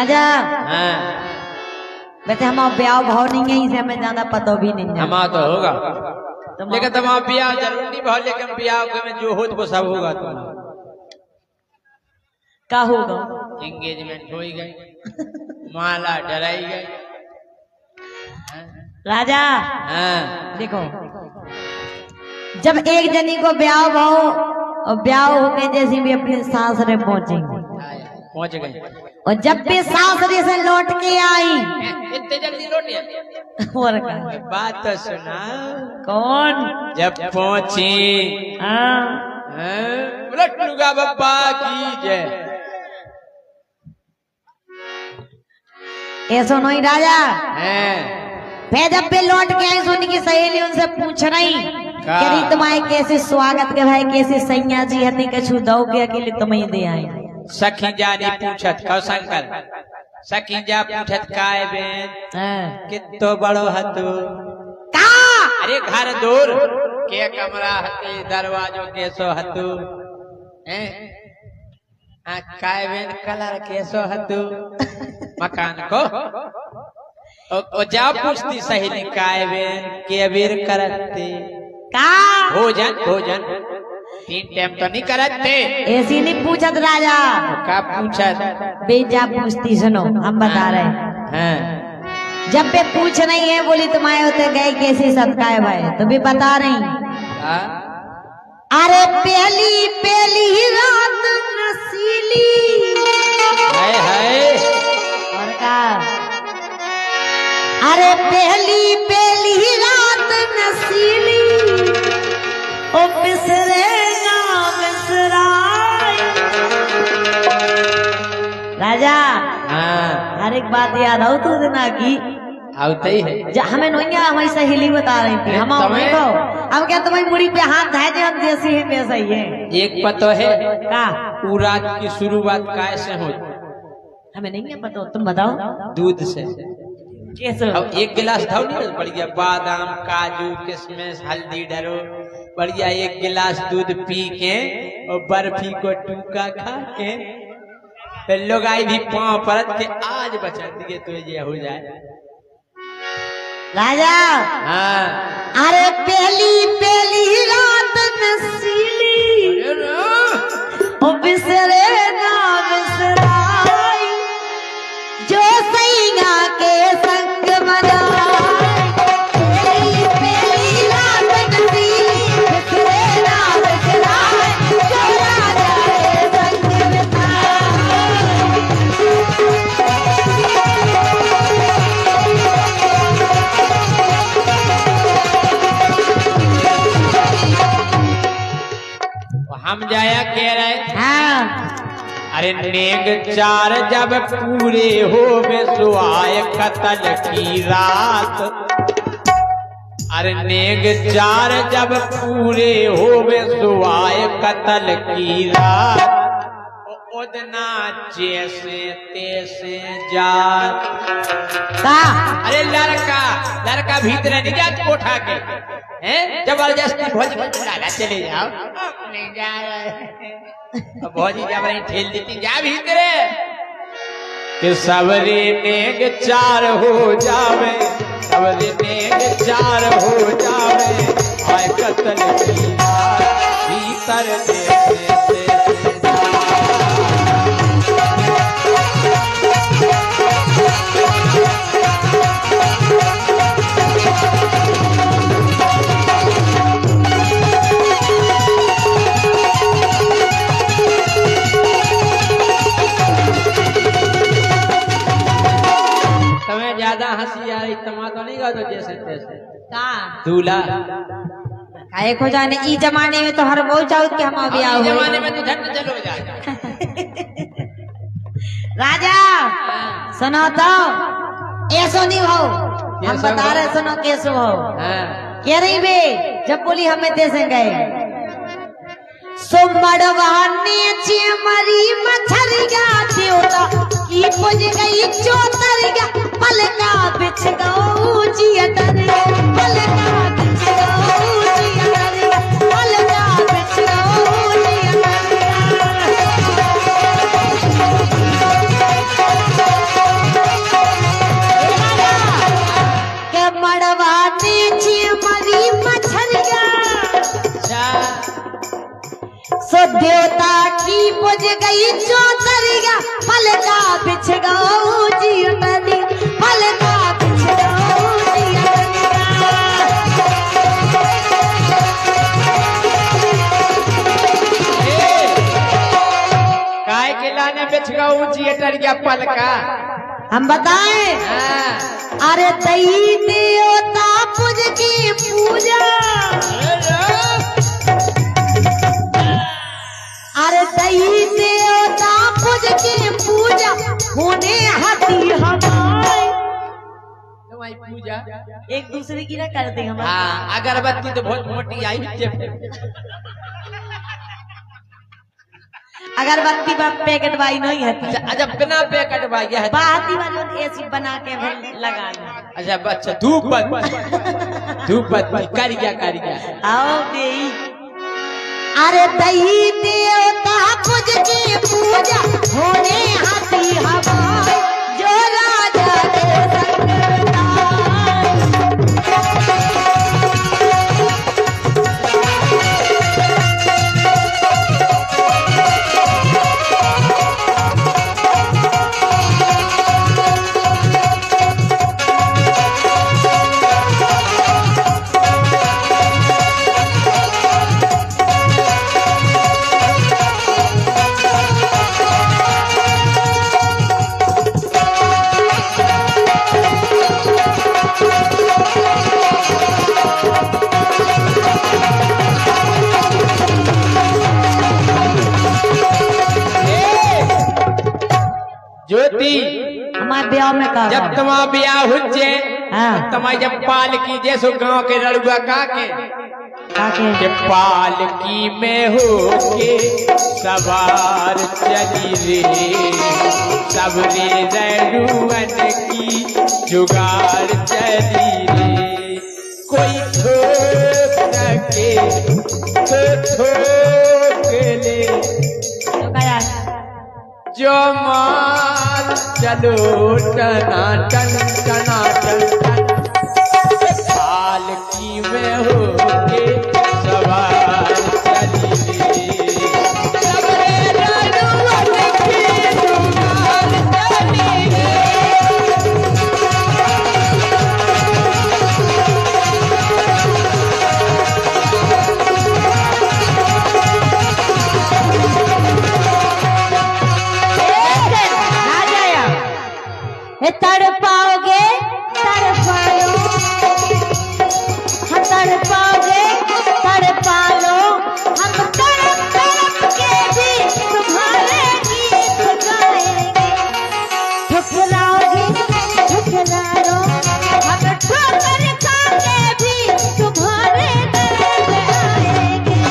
राजा हाँ वैसे हम ब्याह भाव नहीं है, इसे हमें ज्यादा पता भी नहीं है। हमारा तो होगा, लेकिन तुम्हारा ब्याह जरूर नहीं भाव, लेकिन ब्याह में जो हो वो सब होगा। तुम का होगा? एंगेजमेंट हो गई, माला डराई गई। राजा हाँ देखो, जब एक जनी को ब्याह भाव और ब्याह होके जैसे भी अपनी सासरे पहुंचेंगे, पहुंच गए, और जब भी सासरे से लौट के आई इतने जल्दी लौट और का बात तो सुना। कौन जब पहुंची लट्टूगा बप्पा की जय। ऐसा नहीं राजा। हैं फिर जब भी लौट के आई सोनी की सहेली उनसे पूछ रही कह रही तुम्हारे कैसे स्वागत के भाई, कैसे सैया जी हती कछु दो के अकेले तुम्हें दे आए। सखी जाने पूछत कौशंकर, सखी जा पूछत काय बेन कितो बड़ो हतु का? अरे घर दूर के कमरा हती दरवाजो केसो हतु हैं काय बेन कलर केसो हतु मकान को ओ जा पूछती सहेली काय बेन के वीर करते का? भोजन भोजन 3 टाइम तो नहीं करते। ऐसी नहीं पूछत राजा, का पूछत बेजा पूछती। सुनो हम बता रहे हैं, हाँ जब भी पूछ रही है बोली तुम्हारे होते गए कैसी सदकाए भाई, तो भी बता रही। अरे पहली पहली रात नसीली हाय हाय और का? अरे पहली पहली रात नसीली ओ बिसरे ना बिसराए। राजा हाँ हर एक बात याद आओ तो देना की आवते ही है। हमें नोइया हमारी सहेली बता रही थी, हम अब क्या तुम्हारी मुड़ी पे हाथ धाय दे जैसी है वैसा ही है। एक पतो है का वो रात की शुरुआत कैसे हो? हमें नहीं है पता, तुम बताओ। दूध से। कैसे? अब 1 गिलास धाव नहीं बढ़िया बादाम काजू किशमिश हल्दी डरो बढ़िया 1 गिलास दूध पी के और बर्फी को टूका खा के फिर लोग आई भी पाँव परत के आज बचा दिए तो ये हो जाए। राजा हाँ अरे पहली पहली रात नसीली ओ बिसरे ना बिसराई जो सैया के संग मनाए। पहली पहली रात नसीली बिसरे ना बिसराए जो राजा के संग बिताए। हम जाया कह रहे। हाँ अरे नेग 4 जब पूरे हो सुहाए कतल की रात। अरे नेग 4 जब पूरे हो सुहाए कतल की रात। उदना जैसे तैसे जात। का? अरे लड़का भीतर नहीं जात कोठा के हैं जबरदस्ती भोजी बुलाना चले जाओ नहीं जा रहे भोजी जब नहीं ठेल देती जा भीतरे कि सबरे नेग 4 हो जावे, सबरे नेग 4 हो जावे आए कतल की रात भीतर देते ज्यादा हंसी आ रही तमा तो नहीं गा तो जैसे तैसे का? दूल्हा काहे को जाने ई जमाने में तो हर बहुत चाहत के हम अभी आओ। जमाने में तो झट चलो जा। राजा सुनो तो ऐसो नहीं हो, हम बता रहे सुनो कैसो हो। कह रही बे जब बोली हमें देसे गए सुमड़वाने चिमरी मछरिया देवता की पुज गई चोतरिया पलका बिछ गऊ जिया डरिया पलका बिछ गऊ जिया डरिया पलका बिछ गऊ जिया डरिया। आई बुझ गई चौतरिया पलका बिछ गऊ जियतनी पलका बिछ गऊ जियतनी काय के लाने बिछ गऊ जियतरिया पलका हम बताएं। अरे दई देवता पूज की पूजा अरे दई देवता पूज की पूजा होने हाथी हमारे तुम्हारी पूजा एक दूसरे की ना करते हम। हाँ अगरबत्ती तो बहुत मोटी आई अगरबत्ती पर पैकेट वाई नहीं है। अच्छा बिना पैकेट वाई है बाती वाली ऐसी बना के लगा लो। अच्छा बच्चा धूप कारिया आओ बे अरे दही देवता पूज की पूजा होने हाथी हमारे जो राजा ज्योति हमारे ब्याह में कहा जब तुम्हारा ब्याह हुए हाँ। तुम्हारी जब पालकी जैसो गांव के लड़ुआ काके के पालकी में हो के सवार चली रे सबरे रड़ुअन की जुगाड़ चली रे कोई ठोक सके तो ठोक ले जो माल चलो टना टन पालकी में हो के सवार चली सबरे रड़ुअन की जुगाड़ चली तड़ पाओगे तड़ पाओ तड़ पाओगे तड़ पालो हम तड़प तड़प के भी तुम्हारे गीत गाएंगे ठुकराओगे ठुकराओ हम ठोकर खा के भी तुम्हारे दर्द आएंगे।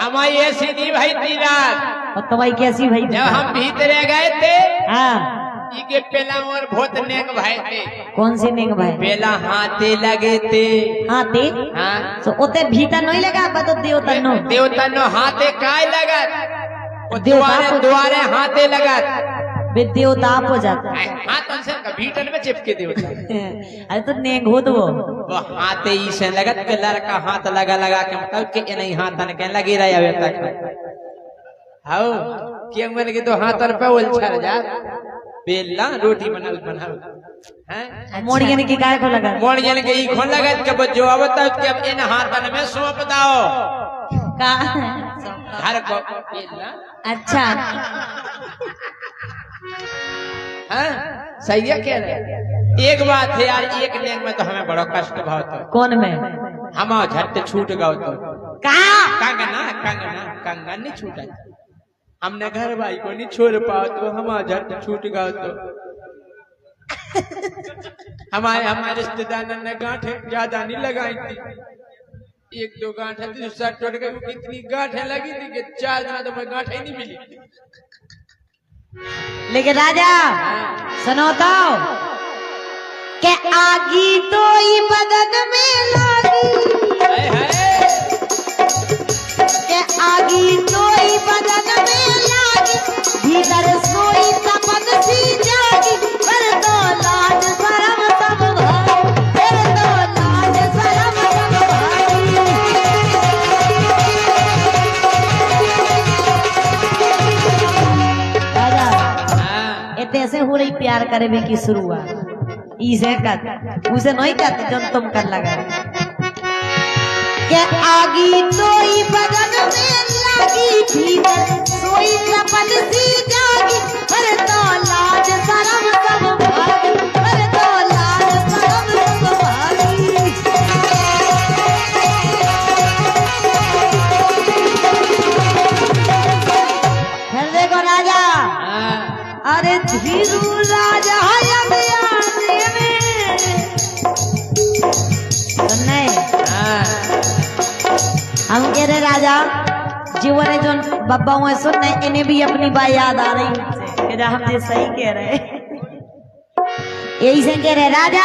हमारी ऐसी थी भाई ती रात और तुम्हारी कैसी भाई? जब हम भीतरे गए थे हाँ के पेला और बहुत नेक भाई थे। कौन से नेक भाई? पेला हाथे लगे थे हाथे हाँ तो ओते भीतर नहीं लगा बतो देवता नो देवता नो हाथे काय लगत देवता द्वारे हाथे लगत बे देवता आप हो जाता हाथ से भीतर में चिपके देवता अरे तो नेक हो तो वो हाथे ही से लगत के लड़का हाथ लगा लगा के मतलब के नहीं हाथ न के लगी रहे अबे तक हाउ के मन के तो हाथ पर उलझर जा बेला रोटी बनाओ हैं मोड़ियन की काय को लगा मोड़ियन के ई खोन लगत के बच्चो आवता के अब इन हाथन में सौंप दाओ का घर को बेला अच्छा हैं सही है कह रहे एक बात है यार एक लेन में तो हमें बड़ा कष्ट भाव कौन में हम झट छूट गए तो का कंगन नहीं छूटा हमने घर भाई को नहीं छोड़ पाओ तो हम झट छूट गए तो हमारे रिश्तेदार ने गांठे ज्यादा नहीं लगाई थी एक दो गांठे थी दूसरा टूट गई कितनी गांठे लगी थी कि 4 दिन तो मैं गांठे नहीं मिली। लेकिन राजा सुनो तो के आगी तो ही बदन में लागी के आगी सोई बदन में लागी भीतर सोई तपन सी जागी फिर तो लाज शर्म सब भागी फिर तो लाज शर्म सब भागी। राजा इतने से हो रही प्यार करे भी की शुरुआत इसे कर उसे नहीं कर जब तुम कर लगा के आगी सोई बदन में लागी भीतर सोई तपन सी जागी पर तो लाज शर्म सब भागी पर तो लाज शर्म सब भागी। फिर देखो राजा अरे धीरू राजा हम कह रहे राजा जीवन है जो बब्बा हुए सुन रहे इन्हें भी अपनी बात याद आ रही है हमने सही कह रहे यही से कह रहे राजा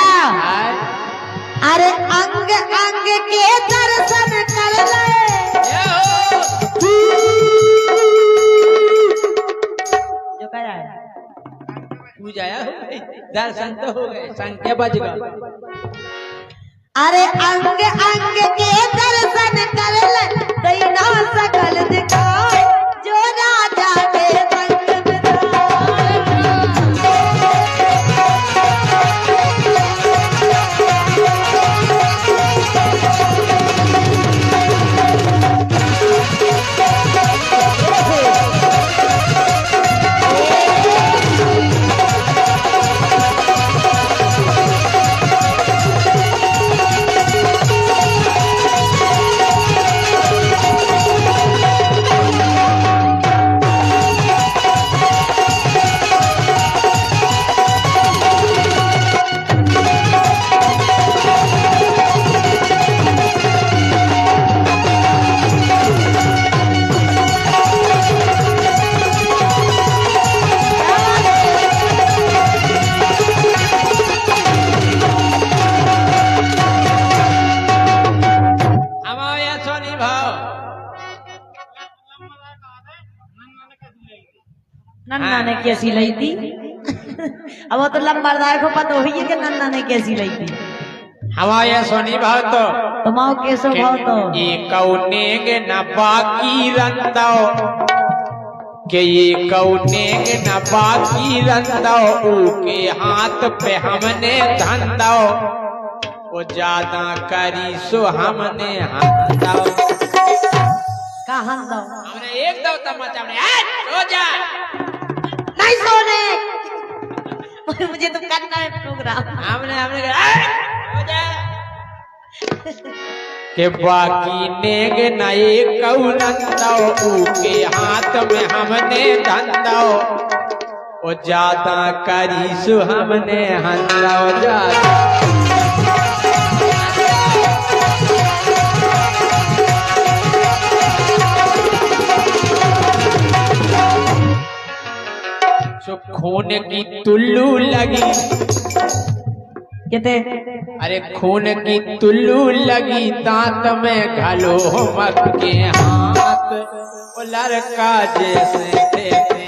अरे अंग अंग के दर्शन कर ले जो कह रहा है पूजा दर्शन तो हो गए संख्या बज गई। अरे अंग अंग के दर्शन कर ले दैना सकल दिखाओ जो राजा के संग नन्ना ने कैसी लाई थी अब वो तो लंबरदार को पता हुई है कि नन्ना ने कैसी लाई थी हमारे सोनी भाव तो माओ कैसो भाव तो ये कौने के न बाकी रंदो के ये कौने के न बाकी रंदो ऊके हाथ पे हमने धंदो वो ज्यादा करी सो हमने हंदो कहाँ दो हमने एक दो तमाचा हमने सो जा नहीं सोने मुझे तो करना है प्रोग्राम हमने हो जा के बाकी नेग नए कौनंदो ऊके हाथ में हमने धंदो ओ ज्यादा करी सु हमने हंदो ज्यादा खून की तुल्लू लगी कहते अरे खून की तुल्लू लगी दांत में घलो मत के हाथ लड़का जैसे थे